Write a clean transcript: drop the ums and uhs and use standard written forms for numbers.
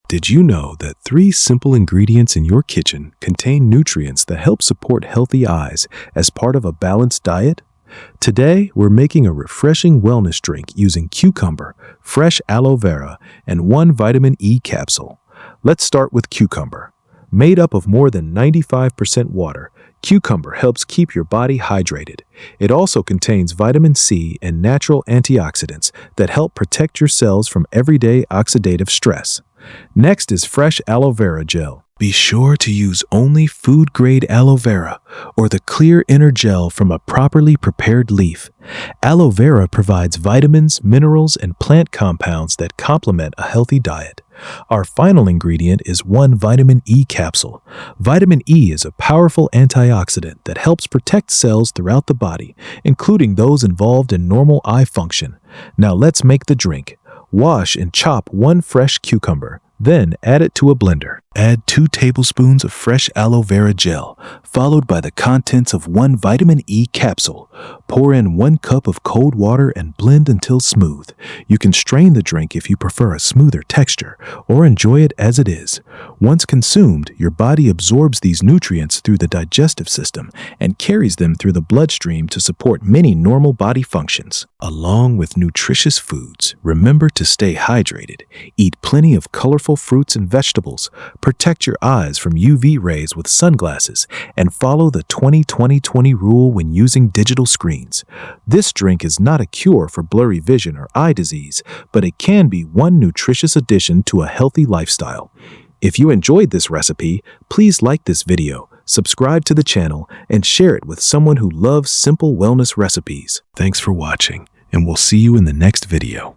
Did you know that 3 simple ingredients in your kitchen contain nutrients that help support healthy eyes as part of a balanced diet? Today, we're making a refreshing wellness drink using cucumber, fresh aloe vera, and 1 vitamin E capsule. Let's start with cucumber. Made up of more than 95% water, cucumber helps keep your body hydrated. It also contains vitamin C and natural antioxidants that help protect your cells from everyday oxidative stress. Next is fresh aloe vera gel. Be sure to use only food-grade aloe vera or the clear inner gel from a properly prepared leaf. Aloe vera provides vitamins, minerals, and plant compounds that complement a healthy diet. Our final ingredient is 1 vitamin E capsule. Vitamin E is a powerful antioxidant that helps protect cells throughout the body, including those involved in normal eye function. Now let's make the drink. Wash and chop 1 fresh cucumber. Then add it to a blender. Add 2 tablespoons of fresh aloe vera gel, followed by the contents of 1 vitamin E capsule. Pour in 1 cup of cold water and blend until smooth. You can strain the drink if you prefer a smoother texture, or enjoy it as it is. Once consumed, your body absorbs these nutrients through the digestive system and carries them through the bloodstream to support many normal body functions. Along with nutritious foods, remember to stay hydrated. Eat plenty of colorful fruits and vegetables. Protect your eyes from UV rays with sunglasses, and follow the 20-20-20 rule when using digital screens. This drink is not a cure for blurry vision or eye disease, but it can be one nutritious addition to a healthy lifestyle. If you enjoyed this recipe, please like this video, subscribe to the channel, and share it with someone who loves simple wellness recipes. Thanks for watching, and we'll see you in the next video.